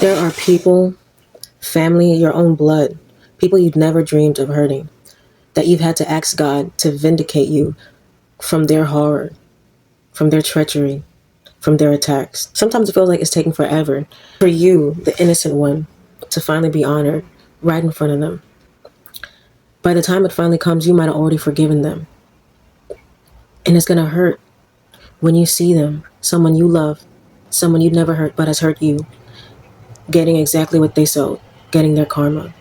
There are people, family, your own blood, people you've never dreamed of hurting, that you've had to ask God to vindicate you from their horror, from their treachery, from their attacks. Sometimes it feels like it's taking forever for you, the innocent one, to finally be honored right in front of them. By the time it finally comes, you might have already forgiven them. And it's going to hurt when you see them, someone you love, someone you'd never hurt but has hurt you, getting exactly what they sowed, getting their karma.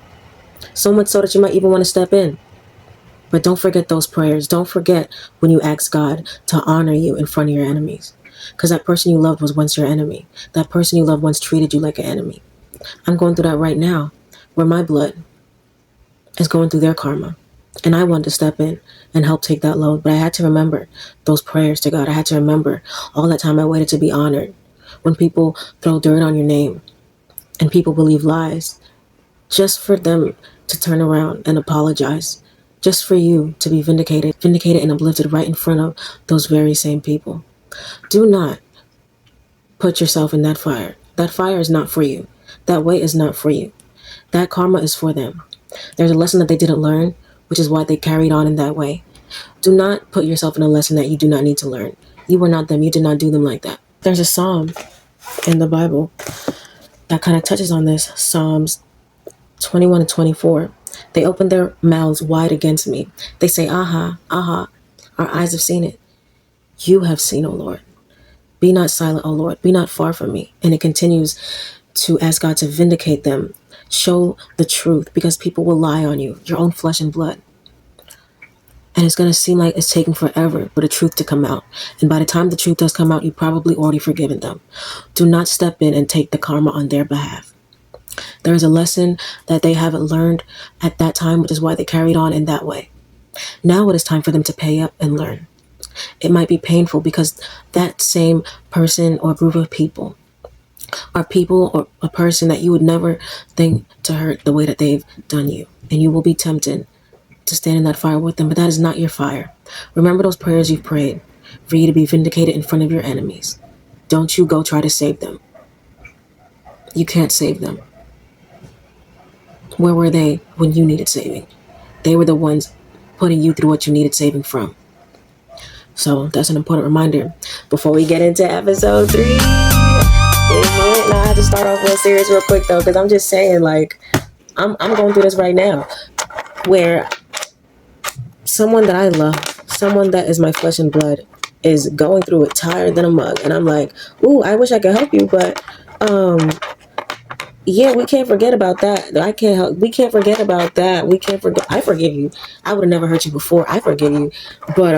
So much so that you might even want to step in. But don't forget those prayers. Don't forget when you ask God to honor you in front of your enemies. Because that person you loved was once your enemy. That person you loved once treated you like an enemy. I'm going through that right now, where my blood is going through their karma. And I wanted to step in and help take that load. But I had to remember those prayers to God. I had to remember all that time I waited to be honored. When people throw dirt on your name and people believe lies, just for them to turn around and apologize, just for you to be vindicated and uplifted right in front of those very same people. Do not put yourself in that fire. That fire is not for you. That weight is not for you. That karma is for them. There's a lesson that they didn't learn, which is why they carried on in that way. Do not put yourself in a lesson that you do not need to learn. You were not them. You did not do them like that. There's a psalm in the Bible that kind of touches on this. Psalms 21 and 24. They open their mouths wide against me. They say, aha, aha, our eyes have seen it. You have seen, O Lord. Be not silent, O Lord. Be not far from me. And it continues to ask God to vindicate them. Show the truth, because people will lie on you, your own flesh and blood. And it's going to seem like it's taking forever for the truth to come out. And by the time the truth does come out, you've probably already forgiven them. Do not step in and take the karma on their behalf. There is a lesson that they haven't learned at that time, which is why they carried on in that way. Now it is time for them to pay up and learn. It might be painful because that same person or group of people are people or a person that you would never think to hurt the way that they've done you. And you will be tempted to stand in that fire with them, but that is not your fire. Remember those prayers you've prayed for you to be vindicated in front of your enemies. Don't you go try to save them. You can't save them. Where were they when you needed saving? They were the ones putting you through what you needed saving from. So that's an important reminder. Before we get into episode 3, now I have to start off real serious real quick though, because I'm just saying, like, I'm going through this right now, where someone that I love, someone that is my flesh and blood, is going through it tired than a mug, and I'm like, ooh, I wish I could help you, but yeah, we can't forget about that. I can't help. We can't forget about that. We can't forget. I forgive you. I would have never hurt you before. I forgive you, but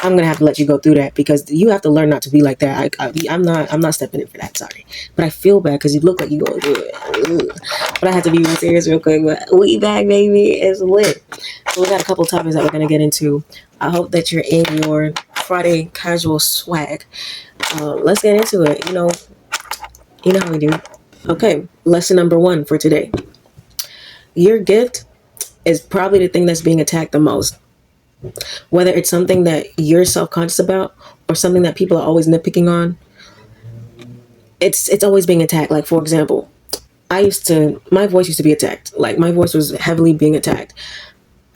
I'm gonna have to let you go through that, because you have to learn not to be like that. I'm not stepping in for that. Sorry, but I feel bad because you look like you going through it. Ugh. But I have to be real serious real quick. But we back, baby. It's lit. So we got a couple topics that we're gonna get into. I hope that you're in your Friday casual swag. Let's get into it. You know how we do. Okay, lesson number 1 for today. Your gift is probably the thing that's being attacked the most. Whether it's something that you're self-conscious about or something that people are always nitpicking on, it's always being attacked. Like, for example, my voice used to be attacked. Like, my voice was heavily being attacked.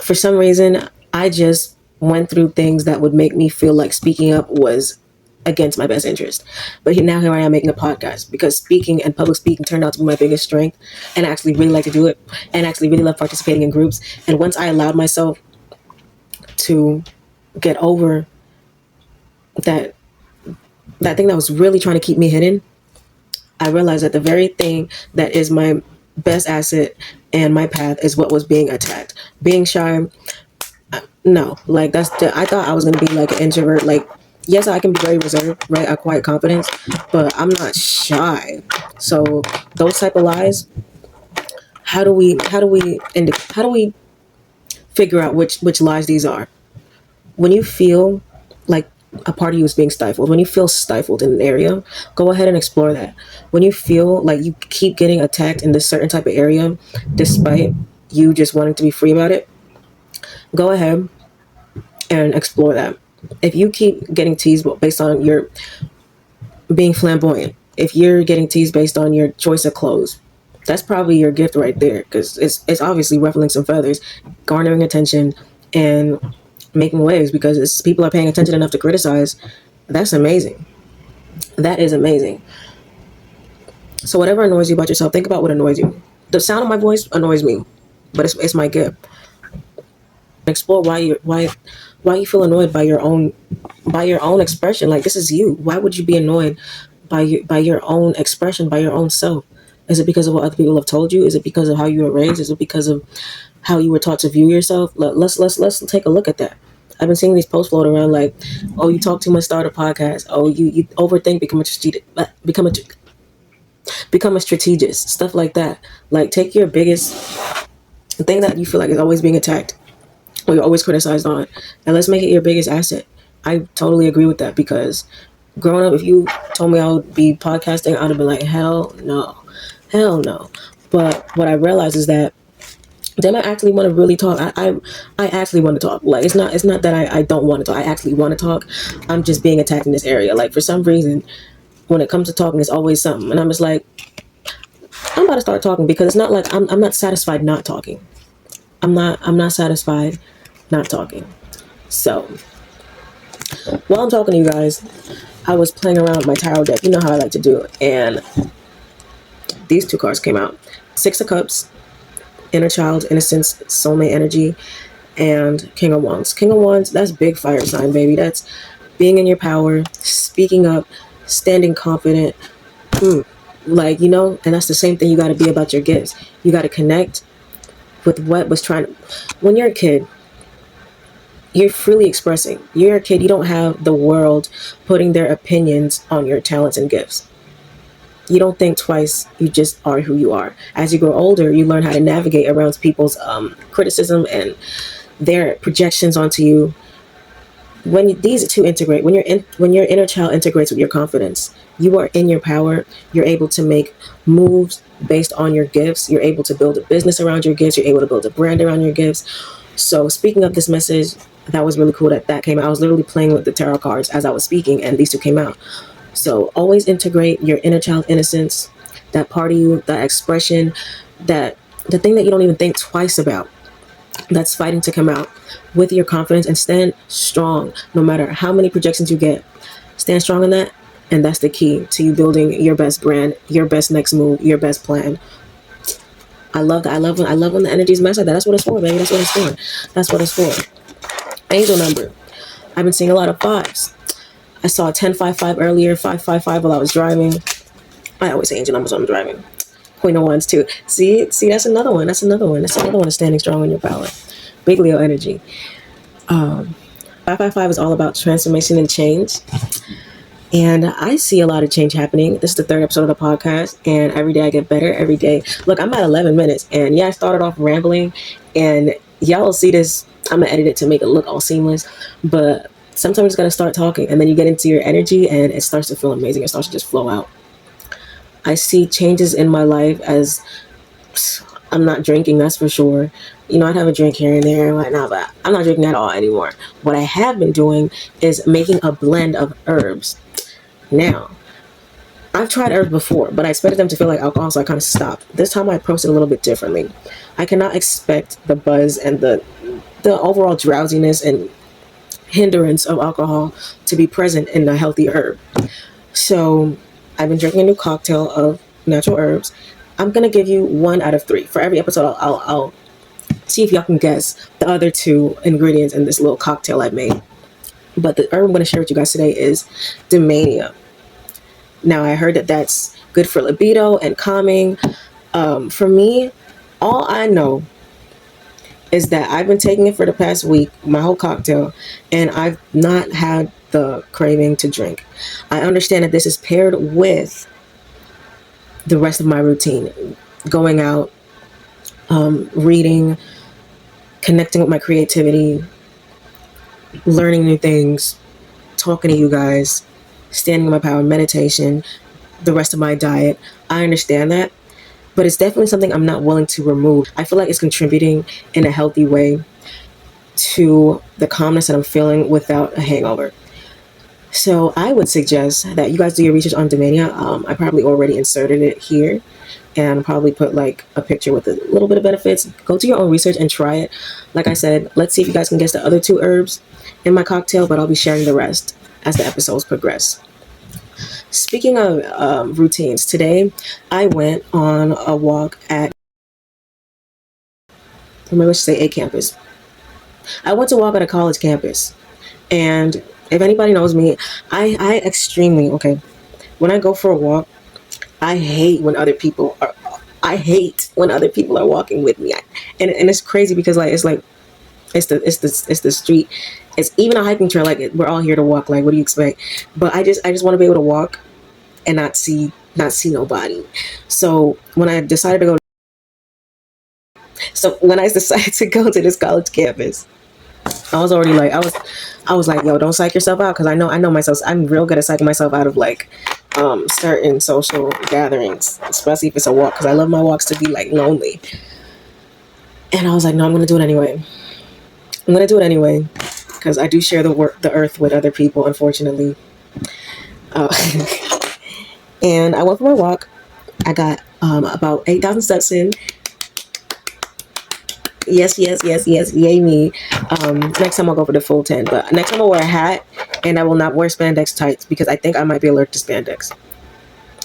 For some reason, I just went through things that would make me feel like speaking up was against my best interest. But now here I am making a podcast, because speaking and public speaking turned out to be my biggest strength, and I actually really like to do it, and actually really love participating in groups. And once I allowed myself to get over that thing that was really trying to keep me hidden, I realized that the very thing that is my best asset and my path is what was being attacked. Being shy, no, like I thought I was gonna be like an introvert. Like, yes, I can be very reserved, right? I quiet confidence, but I'm not shy. So those type of lies, how do we figure out which lies these are? When you feel like a part of you is being stifled, when you feel stifled in an area, go ahead and explore that. When you feel like you keep getting attacked in this certain type of area, despite you just wanting to be free about it, go ahead and explore that. If you keep getting teased based on your being flamboyant, If you're getting teased based on your choice of clothes, that's probably your gift right there, because it's obviously ruffling some feathers, garnering attention, and making waves because people are paying attention enough to criticize. That's amazing. That is amazing. So whatever annoys you about yourself, think about what annoys you. The sound of my voice annoys me, but it's my gift. Explore why you feel annoyed by your own expression. Like, this is you. Why would you be annoyed by your own expression, by your own self? Is it because of what other people have told you? Is it because of how you were raised? Is it because of how you were taught to view yourself? Let's take a look at that. I've been seeing these posts float around like, oh, you talk too much, start a podcast. Oh, you overthink, become a strategist, stuff like that. Like, take your biggest thing that you feel like is always being attacked or you're always criticized on, and let's make it your biggest asset. I totally agree with that, because growing up, if you told me I would be podcasting, I would have been like, hell no, hell no. But what I realized is that, damn, I actually want to really talk. I actually want to talk. Like, it's not that I don't want to talk. I actually want to talk. I'm just being attacked in this area. Like, for some reason, when it comes to talking, it's always something, and I'm just like, I'm about to start talking, because it's not like I'm not satisfied not talking. I'm not satisfied not talking. So while I'm talking to you guys, I was playing around with my tarot deck. You know how I like to do, and these two cards came out: Six of Cups, Inner Child, Innocence, Soulmate Energy, and King of Wands. King of Wands, that's big fire sign, baby. That's being in your power, speaking up, standing confident. Like, and that's the same thing you got to be about your gifts. You got to connect with what was trying to, when you're a kid, you're freely expressing. You're a kid, you don't have the world putting their opinions on your talents and gifts. You don't think twice, you just are who you are. As you grow older, you learn how to navigate around people's criticism and their projections onto you. When these two integrate, when your inner child integrates with your confidence, you are in your power. You're able to make moves based on your gifts. You're able to build a business around your gifts. You're able to build a brand around your gifts. So speaking of this message, that was really cool that came out. I was literally playing with the tarot cards as I was speaking, and these two came out. So always integrate your inner child innocence, that part of you, that expression, that the thing that you don't even think twice about, that's fighting to come out, with your confidence, and stand strong no matter how many projections you get. Stand strong in that, and that's the key to you building your best brand, your best next move, your best plan. I love that. I love when the energies match like that. That's what it's for, baby. That's what it's for. That's what it's for. Angel number. I've been seeing a lot of fives. I saw 1055 earlier, 555 while I was driving. I always say angel numbers when I'm driving. Queen of Wands too. See, that's another one. That's another one of standing strong in your power. Big Leo energy. 555 is all about transformation and change. And I see a lot of change happening. This is the third episode of the podcast, and every day I get better. Every day. Look, I'm at 11 minutes, and yeah, I started off rambling, and y'all will see this. I'm gonna edit it to make it look all seamless, but sometimes you just gotta start talking, and then you get into your energy, and it starts to feel amazing. It starts to just flow out. I see changes in my life as I'm not drinking, that's for sure. I'd have a drink here and there and whatnot, but I'm not drinking at all anymore. What I have been doing is making a blend of herbs. Now, I've tried herbs before, but I expected them to feel like alcohol, so I kind of stopped. This time I approached it a little bit differently. I cannot expect the buzz and the overall drowsiness and hindrance of alcohol to be present in a healthy herb. So I've been drinking a new cocktail of natural herbs. I'm going to give you 1 out of 3. For every episode, I'll see if y'all can guess the other 2 ingredients in this little cocktail I made. But the herb I'm going to share with you guys today is Dymania. Now, I heard that that's good for libido and calming. For me, all I know is that I've been taking it for the past week, my whole cocktail, and I've not had the craving to drink. I understand that this is paired with the rest of my routine. Going out, reading, connecting with my creativity, learning new things, talking to you guys, standing in my power, meditation, the rest of my diet. I understand that, but it's definitely something I'm not willing to remove. I feel like it's contributing in a healthy way to the calmness that I'm feeling without a hangover. So I would suggest that you guys do your research on Domania. I probably already inserted it here, and probably put like a picture with a little bit of benefits. Go do your own research and try it. Like I said, let's see if you guys can guess the other two herbs in my cocktail, but I'll be sharing the rest as the episodes progress. Speaking of routines, today I went on a walk at, remember, let's say a campus. I went to walk at a college campus, and if anybody knows me, I extremely, okay, when I go for a walk, I hate when other people are. I hate when other people are walking with me, and it's crazy because like it's the street, it's even a hiking trail. Like we're all here to walk. Like what do you expect? But I just want to be able to walk and not see nobody. So when I decided to go, so when I decided to go to this college campus, I was already like I was like, yo, don't psych yourself out, because I know myself. I'm real good at psyching myself out of like certain social gatherings, especially if it's a walk, because I love my walks to be like lonely. And I was like, no, I'm gonna do it anyway. I'm gonna do it anyway because I do share the earth with other people, unfortunately. Uh, and I went for my walk. I got about 8,000 steps in. Yes, yes, yes, yes. Yay me. Next time I'll go for the full 10. But next time I'll wear a hat, and I will not wear spandex tights because I think I might be allergic to spandex.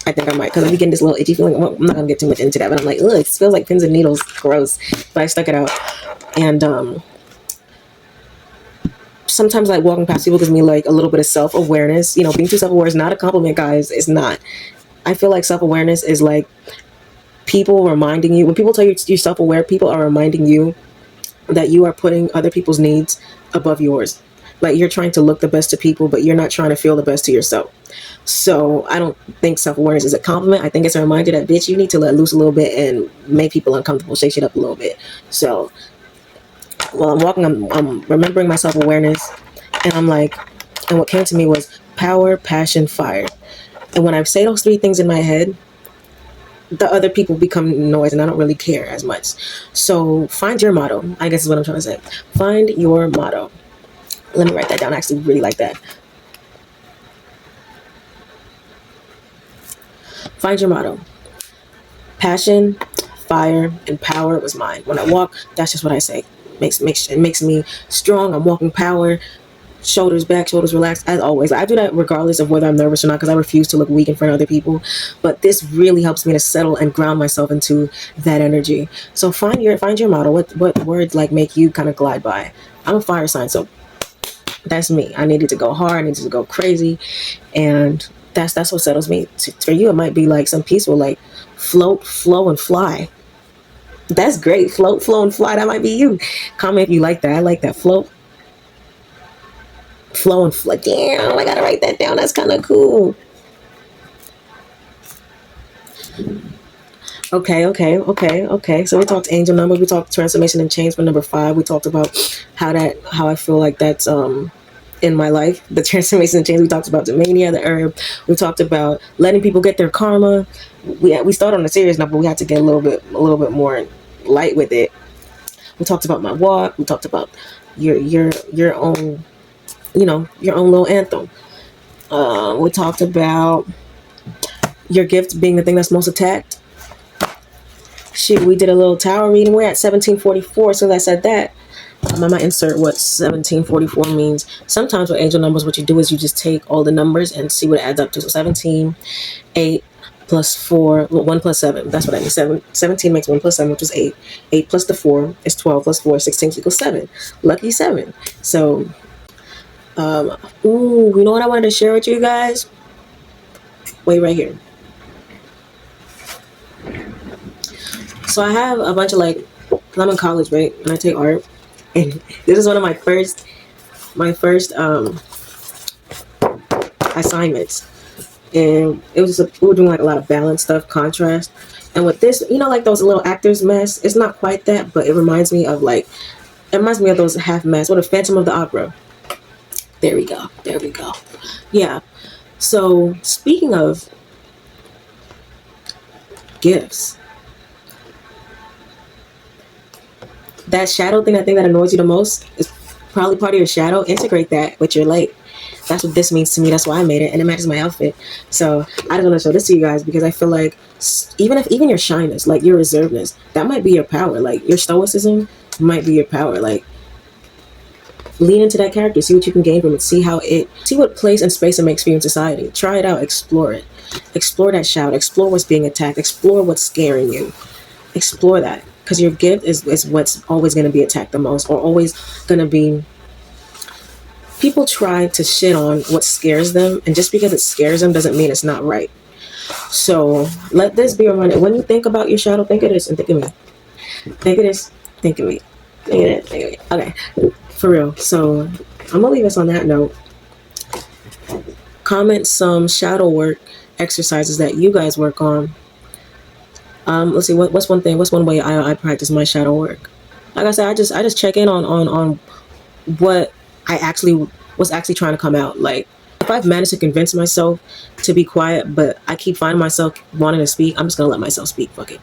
I think I might, because I'm getting this little itchy feeling. I'm not gonna get too much into that, but I'm like, ugh, it feels like pins and needles. Gross. But I stuck it out, and sometimes like walking past people gives me like a little bit of self-awareness. Being too self-aware is not a compliment, guys. It's not. I feel like self-awareness is like people reminding you, when people tell you you're self-aware, people are reminding you that you are putting other people's needs above yours. Like you're trying to look the best to people, but you're not trying to feel the best to yourself. So I don't think self-awareness is a compliment. I think it's a reminder that, bitch, you need to let loose a little bit and make people uncomfortable, shake shit up a little bit. So while I'm walking, I'm remembering my self-awareness, and I'm like, and what came to me was power, passion, fire. And when I say those three things in my head, the other people become noise, and I don't really care as much. So find your motto, I guess is what I'm trying to say. Find your motto. Let me write that down. I actually really like that. Find your motto. Passion, fire, and power was mine. When I walk, that's just what I say. It makes me strong. I'm walking power, shoulders back, shoulders relaxed, as always. I do that regardless of whether I'm nervous or not, because I refuse to look weak in front of other people. But this really helps me to settle and ground myself into that energy. So find your motto. What words like make you kind of glide by? I'm a fire sign, so that's me. I needed to go hard. I needed to go crazy, and that's what settles me. For you, it might be like some peaceful, like float, flow, and fly. That's great. Float, flow, and fly. That might be you. Comment if you like that. I like that. Float, flow, and fly. Damn, I gotta write that down. That's kind of cool. Okay. So we talked angel numbers. We talked transformation and change for number 5. We talked about how I feel like that's in my life. The transformation and change. We talked about the mania, the herb. We talked about letting people get their karma. We started on a serious note, but we had to get a little bit more light with it. We talked about my walk. We talked about your own, your own little anthem. We talked about your gift being the thing that's most attacked. Shoot, we did a little tower reading. We're at 1744. So I said that, I might insert what 1744 means. Sometimes with angel numbers, what you do is you just take all the numbers and see what it adds up to. So 17, 8 plus 4, well, 1 plus 7. That's what I mean. 17 makes 1 plus 7, which is 8. 8 plus the 4 is 12 plus 4 is 16 equals 7. Lucky 7. So, you know what I wanted to share with you guys? Wait right here. So I have a bunch of like, cause I'm in college, right? And I take art, and this is one of my first assignments, and it was we were doing like a lot of balance stuff, contrast, and with this, like those little actors masks. It's not quite that, but it reminds me of those half masks. What a Phantom of the Opera. There we go. There we go. Yeah. So speaking of gifts, that shadow thing, I think that annoys you the most is probably part of your shadow. Integrate that with your light. That's what this means to me. That's why I made it, and it matches my outfit. So I just want to show this to you guys because I feel like even your shyness, like your reservedness, that might be your power. Like your stoicism might be your power. Like lean into that character, see what you can gain from it, see what place and space it makes for you in society. Try it out, explore it, explore that shout, explore what's being attacked, explore what's scaring you, explore that, because your gift is what's always going to be attacked the most, or always going to be. People try to shit on what scares them, and just because it scares them doesn't mean it's not right. So let this be a reminder. When you think about your shadow, think of this and think of me. Think of this, think of me. Think of it, think of me. Okay, for real. So I'm gonna leave us on that note. Comment some shadow work exercises that you guys work on. Let's see, what's one way I practice my shadow work. Like I said, I just check in on what what's actually trying to come out. Like if I've managed to convince myself to be quiet, but I keep finding myself wanting to speak, I'm just gonna let myself speak. Fuck it.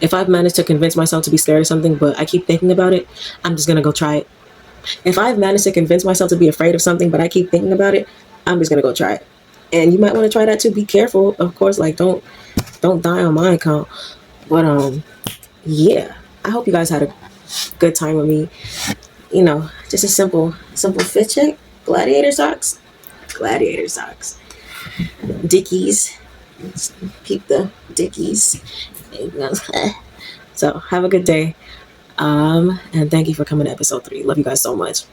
If I've managed to convince myself to be scared of something, but I keep thinking about it, I'm just gonna go try it. If I've managed to convince myself to be afraid of something, but I keep thinking about it, I'm just gonna go try it. And you might want to try that too. Be careful, of course. Like don't die on my account. But yeah. I hope you guys had a good time with me. You know, just a simple fit check. Gladiator socks. Gladiator socks. Dickies. Keep the Dickies. So have a good day. And thank you for coming to episode 3. Love you guys so much.